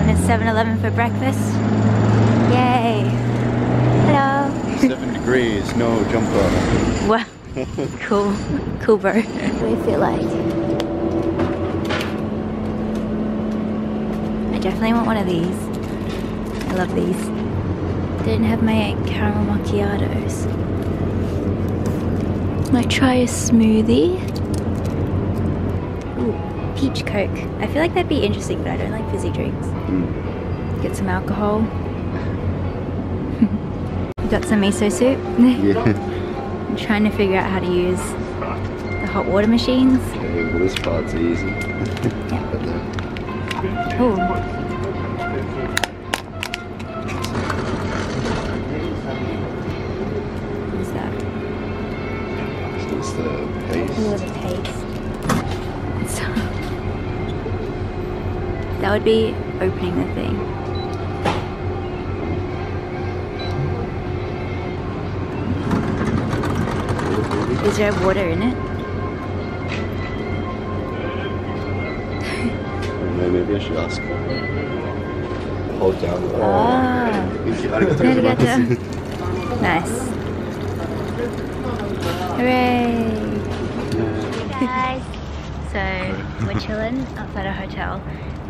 going to 7-Eleven for breakfast. Yay! Hello! 7 degrees, no jumper. Wow. Cool. Cool, bro. What do you feel like? I definitely want one of these. I love these. Didn't have my caramel macchiatos. Might try a smoothie. Ooh, peach Coke. I feel like that'd be interesting, but I don't like fizzy drinks. Get some alcohol. You got some miso soup? Yeah. I'm trying to figure out how to use the hot water machines. Okay, well this part's easy. Yeah. Ooh. What's that? It's the paste. Ooh, the paste. That would be opening the thing. Is there water in it? Maybe I should ask her. Hold down. Ah. Nice. Hooray! Hey guys! So we're chilling outside our hotel,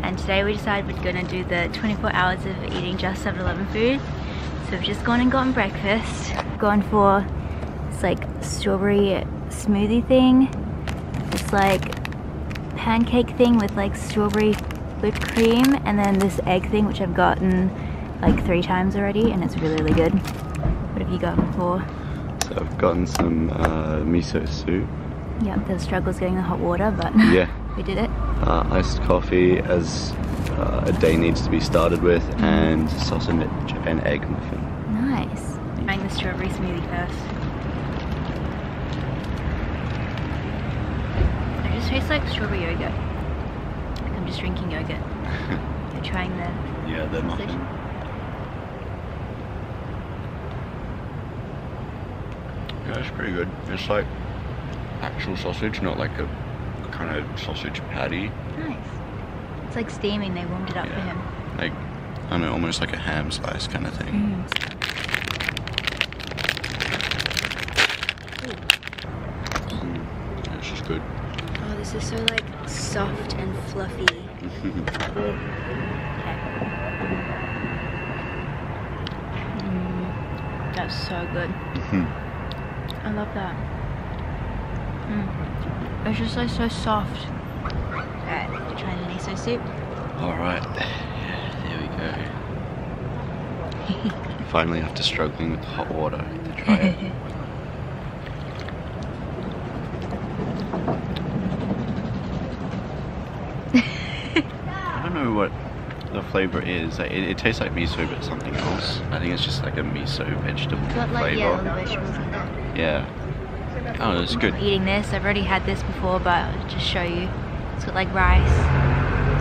and today we decided we're gonna do the 24 hours of eating just 7-Eleven food. So we've just gone and gotten breakfast. Gone for this like strawberry smoothie thing. This like pancake thing with like strawberry whipped cream, and then this egg thing which I've gotten like 3 times already, and it's really good. What have you gotten for? So I've gotten some miso soup. Yeah, the struggle's getting the hot water, but Yeah. we did it. Iced coffee as a day needs to be started with, and sausage and egg muffin. Nice. Trying the strawberry smoothie first. It just tastes like strawberry yogurt. Like I'm just drinking yogurt. You're trying the Yeah, the sausage. muffin. Yeah, it's pretty good. It's like actual sausage, not like a kind of sausage patty. Nice. It's like steaming, they warmed it up for him. Like, I don't know, almost like a ham slice kind of thing. Yeah, it's just good. Oh, this is so like soft and fluffy. Okay. That's so good. I love that. It's just like so soft. Alright, you're trying the miso soup. Alright, there we go. Finally, after struggling with the hot water, to try it. I don't know what the flavor is. It tastes like miso, but something else. I think it's just like a miso vegetable Got like flavor. the vegetables in there. Yeah. Oh, it's good. I'm eating this. I've already had this before, but I'll just show you. It's got like rice,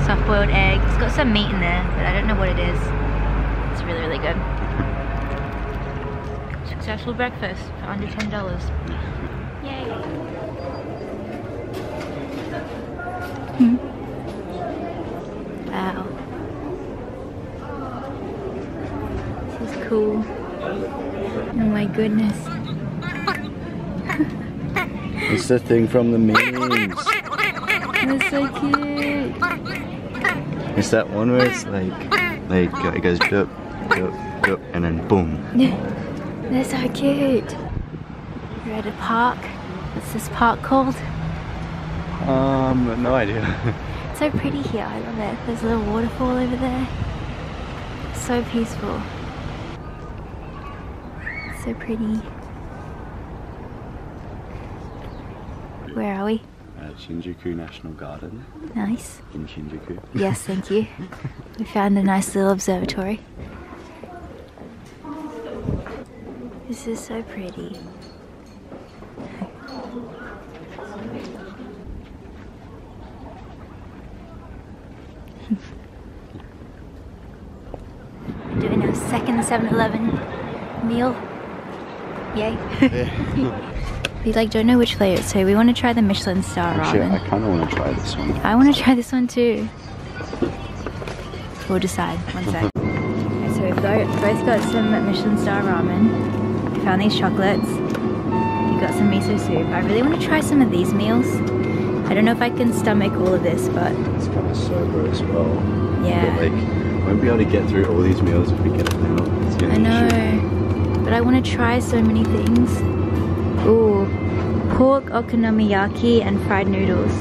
soft-boiled eggs. It's got some meat in there, but I don't know what it is. It's really good. Successful breakfast for under $10. Yay! Wow. This is cool. Oh my goodness. It's the thing from the memes. That's so cute. It's that one where it's like it goes dup, dup, dup, and then boom. They're so cute. We're at a park. What's this park called? No idea. It's so pretty here. I love it. There's a little waterfall over there. So peaceful. So pretty. Where are we? Shinjuku National Garden Nice. in Shinjuku. Yes, thank you. We found a nice little observatory. This is so pretty. Doing our second 7-Eleven meal. Yay. We like don't know which flavor, so we want to try the Michelin star Actually, ramen. I kind of want to try this one. I want to try this one too. We'll decide. One sec. Okay, so we've both got some Michelin star ramen. We found these chocolates. We got some miso soup. I really want to try some of these meals. I don't know if I can stomach all of this, but It's kind of sober as well. yeah. But like, we won't be able to get through all these meals if we get them out. It's gonna I be an issue. know, but I want to try so many things. Ooh, pork okonomiyaki and fried noodles.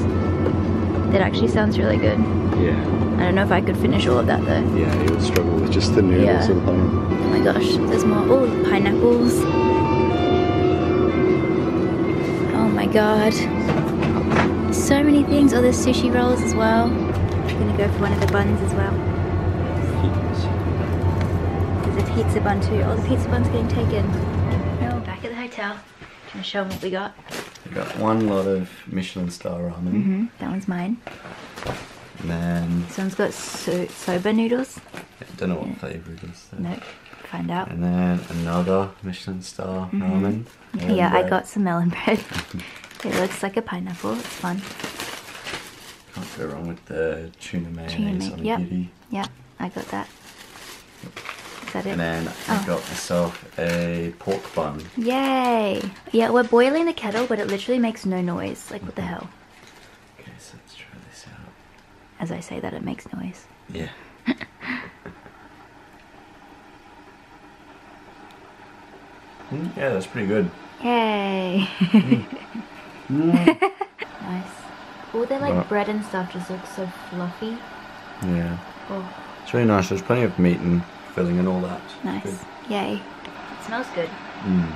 That actually sounds really good. Yeah. I don't know if I could finish all of that though. Yeah, you would struggle with just the noodles Yeah. alone. Oh my gosh, there's more. Oh, pineapples. Oh my god. So many things. Oh, there's sushi rolls as well. I'm gonna go for one of the buns as well. There's a pizza bun too. Oh, the pizza bun's getting taken. Oh, back at the hotel. Gonna show them what we got. We got one lot of Michelin star ramen. That one's mine. And then, This one's got soba noodles. I don't know what flavour it is though. Nope. Find out. And then another Michelin star ramen. Yeah, I got some melon bread. It looks like a pineapple. It's fun. Can't go wrong with the tuna mayonnaise on a Yep. giddy. Yep, I got that. Is that it? And then I got myself a pork bun. Yay! Yeah, we're boiling the kettle, but it literally makes no noise. Like, what the hell? Okay, so let's try this out. As I say that, it makes noise. Yeah. Yeah, that's pretty good. Yay! Nice. All their like Right. bread and stuff just looks so fluffy. Yeah. Oh, It's really nice. There's plenty of meat and filling and all that. It's nice. good. Yay. It smells good. Mm.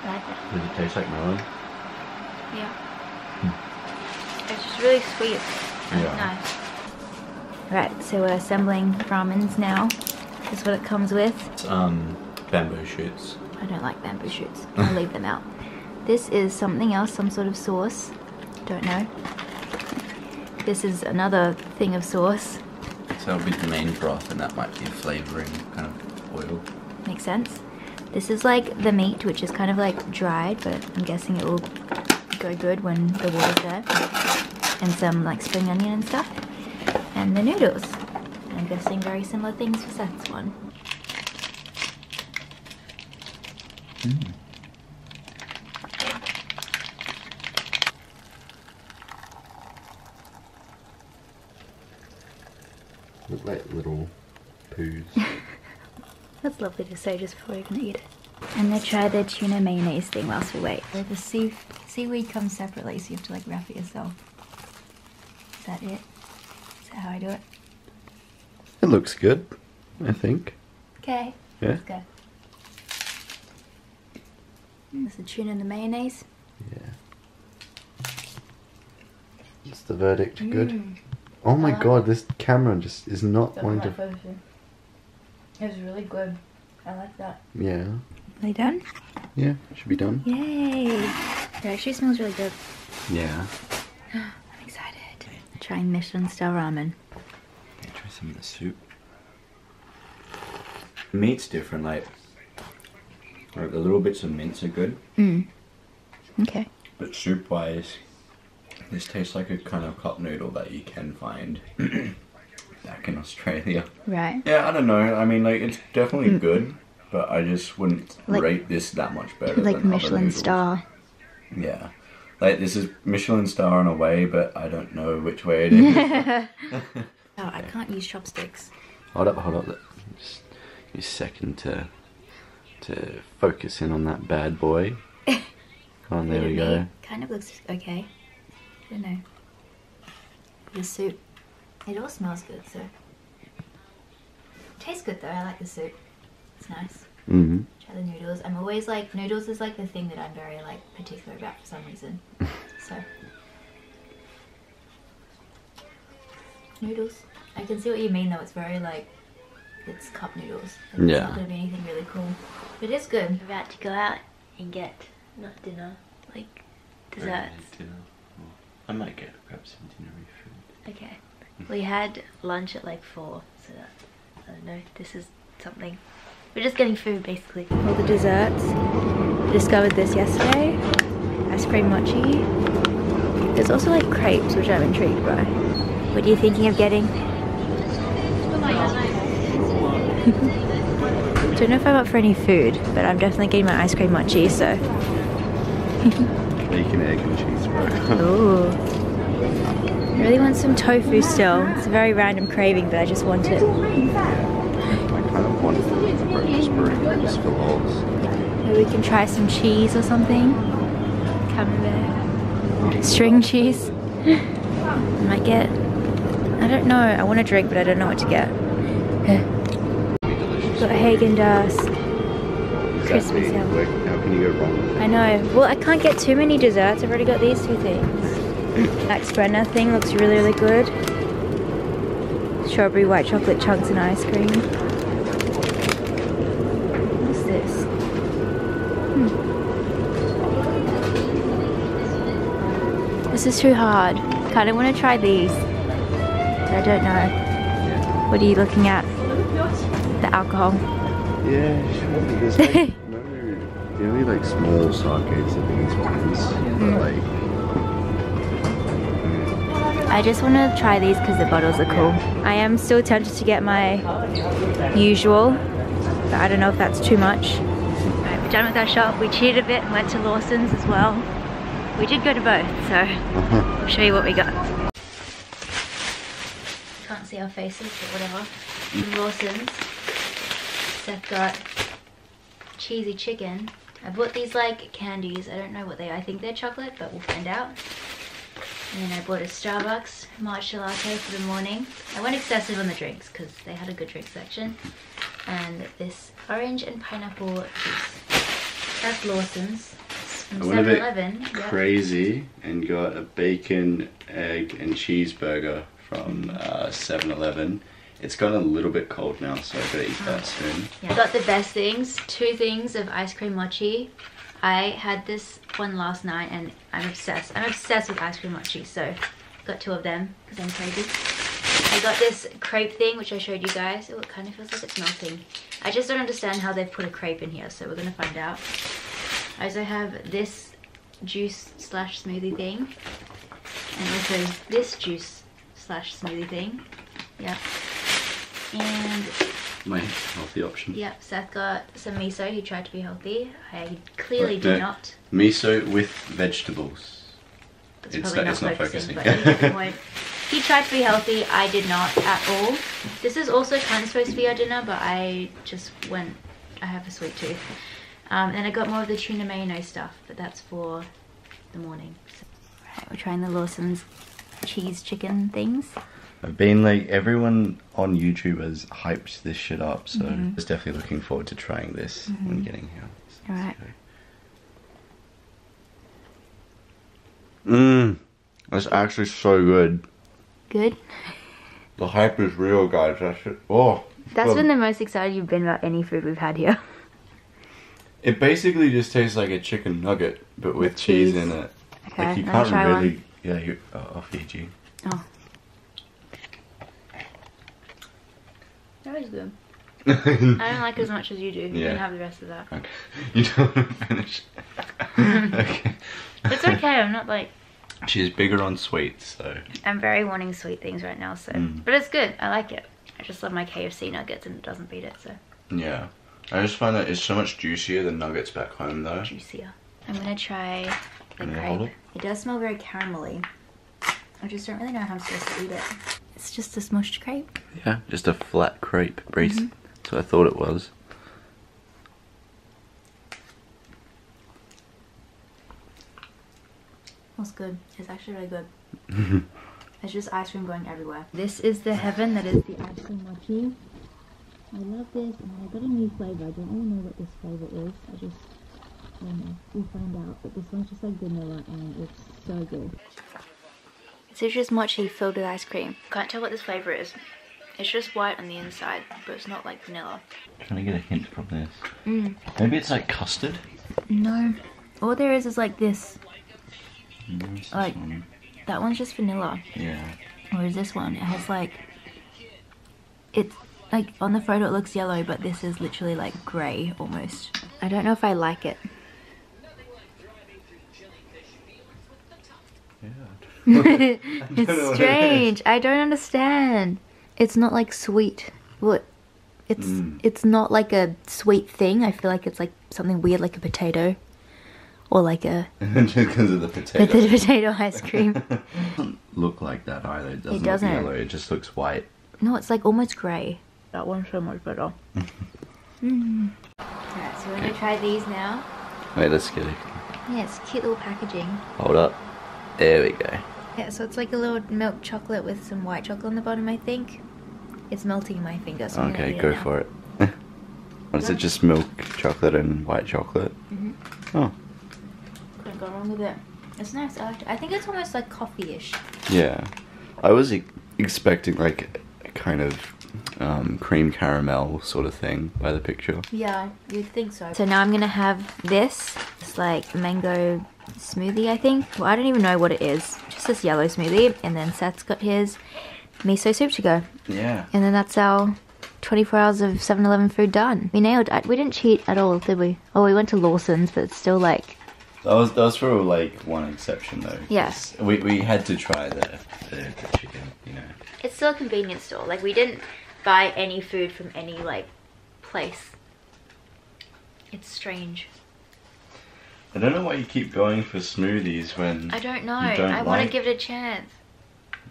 I like that. Does it taste like melon? Yeah. It's just really sweet. And Yeah. nice. Right, so we're assembling ramens now. This is what it comes with. It's bamboo shoots. I don't like bamboo shoots. I'll leave them out. This is something else, some sort of sauce. Don't know. This is another thing of sauce. So it'll be the main broth and that might be a flavouring kind of oil. Makes sense. This is like the meat, which is kind of like dried, but I'm guessing it will go good when the water's there. And some like spring onion and stuff. And the noodles. And I'm guessing very similar things for Seth's one. Look like little poos. That's lovely to say just before you're gonna eat it. I'm gonna try the tuna mayonnaise thing whilst we wait. So the seaweed comes separately, so you have to like wrap it yourself. Is that it? Is that how I do it? It looks good, I think. Okay. Yeah? Let's go. There's the tuna and the mayonnaise. Yeah. Is the verdict good? Mm. Oh my I like god, this camera just is not wanting to... It was really good. I like that. Yeah. Are they done? Yeah, should be done. Yay! It actually smells really good. Yeah. I'm excited. Trying Michelin star ramen. Okay, try some of the soup. Meat's different, like the little bits of mince are good, Okay. but soup wise, this tastes like a kind of cup noodle that you can find back in Australia. Right. Yeah, I don't know. I mean, like, it's definitely good, but I just wouldn't Like- rate this that much better Like than other Michelin noodles. star. Yeah. Like, this is Michelin star in a way, but I don't know which way it is. Oh, I can't use chopsticks. Hold up. Just give me a second to focus in on that bad boy. Come on, there we go. Kind of looks okay. I don't know. The soup. It all smells good, so. Tastes good though, I like the soup. It's nice. Mm-hmm. Try the noodles. I'm always like, noodles is like the thing that I'm very like particular about for some reason. So. Noodles. I can see what you mean though, it's very like, it's cup noodles. Like, Yeah. It's not going to be anything really cool. But it is good. We're about to go out and get, not dinner, like desserts. I might grab some dinner food. Okay. We had lunch at like 4, so that, I don't know, this is something. We're just getting food basically. All the desserts. We discovered this yesterday. Ice cream mochi. There's also like crepes, which I'm intrigued by. What are you thinking of getting? Don't know if I'm up for any food, but I'm definitely getting my ice cream mochi, so. Bacon, egg, and cheeseburger. Ooh. I really want some tofu still. It's a very random craving, but I just want it. I kind of want a breakfast burrito just for lols. Maybe we can try some cheese or something. Camembert. String cheese. I might get, I don't know. I want a drink, but I don't know what to get. Got Haagen-Dazs. Christmas Exactly. How can you go wrong with that? I know. Well, I can't get too many desserts. I've already got these two things. Max Brenner thing looks really, really good. Strawberry white chocolate chunks and ice cream. What's this? This is too hard. Kind of want to try these, but I don't know. What are you looking at? The alcohol. Yeah, sure. There's like no, the only like small arcades are these ones, but like. I just want to try these because the bottles are cool. I am still tempted to get my usual, but I don't know if that's too much. Alright, we're done with our shop. We cheated a bit and went to Lawson's as well. We did go to both, so I'll show you what we got. Can't see our faces, but whatever. From Lawson's, Seth got cheesy chicken. I bought these like candies. I don't know what they are. I think they're chocolate, but we'll find out. And then I bought a Starbucks matcha latte for the morning. I went excessive on the drinks because they had a good drink section. And this orange and pineapple juice. That's Lawson's. I went a bit crazy and got a bacon, egg, and cheeseburger from 7-Eleven. It's gotten a little bit cold now, so I better eat that soon. Yeah. I got the best things. 2 things of ice cream mochi. I had this one last night and I'm obsessed. I'm obsessed with ice cream mochi, so got 2 of them because I'm crazy. I got this crepe thing, which I showed you guys. Oh, it kind of feels like it's melting. I just don't understand how they've put a crepe in here, so we're gonna find out. I also have this juice slash smoothie thing, and also this juice slash smoothie thing. Yep. And My healthy option. yep, Seth got some miso. He tried to be healthy. I clearly did not. Miso with vegetables. That's It's probably not focusing. but he did point. He tried to be healthy. I did not at all. This is also kind of supposed to be our dinner, but I just went. I have a sweet tooth. And I got more of the tuna mayonnaise stuff, but that's for the morning. So, right, we're trying the Lawson's cheese chicken things. I've been like, everyone on YouTube has hyped this shit up, so I was definitely looking forward to trying this when getting here. Alright. That's actually so good. Good? The hype is real, guys. That's been the most excited you've been about any food we've had here. It basically just tastes like a chicken nugget, but with cheese in it. Okay, like you let me try can't really. one. Yeah, I'll feed you. Oh. That was good. I don't like it as much as you do. You can have the rest of that. Okay. You don't want to finish. Okay. It's okay, I'm not like... She's bigger on sweets, so... I'm very wanting sweet things right now, so... But it's good, I like it. I just love my KFC nuggets and it doesn't beat it, so... Yeah. I just find that it's so much juicier than nuggets back home, though. Juicier. I'm gonna try the Can you hold crepe. It does smell very caramelly. I just don't really know how I'm supposed to eat it. It's just a smushed crepe. Yeah, just a flat crepe, Breeze. That's what I thought it was. Smells good. It's actually really good. It's just ice cream going everywhere. This is the heaven that is the ice cream mochi. I love this, and I got a new flavor. I don't really know what this flavor is. I don't know. We'll find out. But this one's just like vanilla, and it's so good. It's just mochi filled with ice cream. Can't tell what this flavor is. It's just white on the inside, but it's not like vanilla. Can I get a hint from this? Maybe it's like custard? No. All there is like this. Like, one? that one's just vanilla. Yeah. Whereas this one, it has like... It's like, on the photo it looks yellow, but this is literally like grey almost. I don't know if I like it. Yeah. It's strange. I don't understand. It's not like sweet. Well, It's not like a sweet thing. I feel like it's like something weird, like a potato, or like a just because of the potato. Potato ice cream. It doesn't look like that either. It doesn't, doesn't. look yellow. It just looks white. No, it's like almost grey. That one's so much better. Alright, so we're gonna try these now. Wait, let's get it. Yeah, it's cute little packaging. Hold up. There we go. Yeah, so it's like a little milk chocolate with some white chocolate on the bottom, I think. It's melting in my finger, so I'm gonna Okay, eat go it now. for it. What is it, just milk chocolate and white chocolate? Oh. Couldn't go wrong with it. It's nice. I think it's almost like coffee-ish. Yeah. I was expecting like a kind of cream caramel sort of thing by the picture. Yeah, you'd think so. So now I'm gonna have this. It's like mango smoothie, I think. Well, I don't even know what it is. Just this yellow smoothie. And then Seth's got his miso soup to go. Yeah. And then that's our 24 hours of 7-Eleven food done. We nailed it. We didn't cheat at all, did we? Oh, we went to Lawson's, but it's still like... That was for like one exception though. Yes. We had to try the chicken, you know. It's still a convenience store. Like, we didn't buy any food from any, like, place. It's strange. I don't know why you keep going for smoothies when I don't know. you don't I want to give it a chance.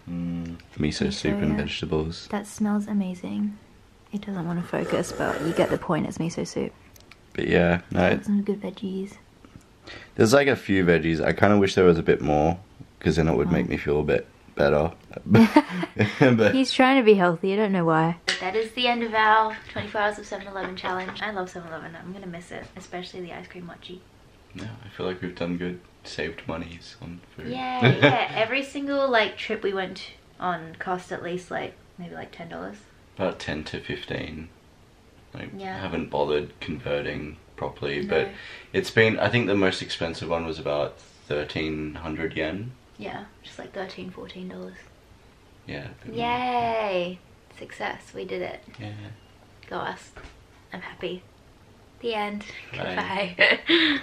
Miso soup and vegetables. That smells amazing. It doesn't want to focus, but you get the point. It's miso soup. But yeah, no. Some good veggies. There's like a few veggies. I kind of wish there was a bit more, because then it would make me feel a bit better. But he's trying to be healthy. I don't know why. But that is the end of our 24 hours of 7-Eleven challenge. I love 7-Eleven. I'm gonna miss it, especially the ice cream mochi. Yeah, I feel like we've done good. Saved monies on food. Yeah, yeah. Every single like trip we went on cost at least like maybe like $10. About 10 to 15. Like, Yeah. I haven't bothered converting properly, No. but it's been, I think the most expensive one was about 1,300 yen. Yeah, just like $13-14. Yeah. Yay! Success, we did it. Yeah. Go us. I'm happy. The end. Bye. Goodbye.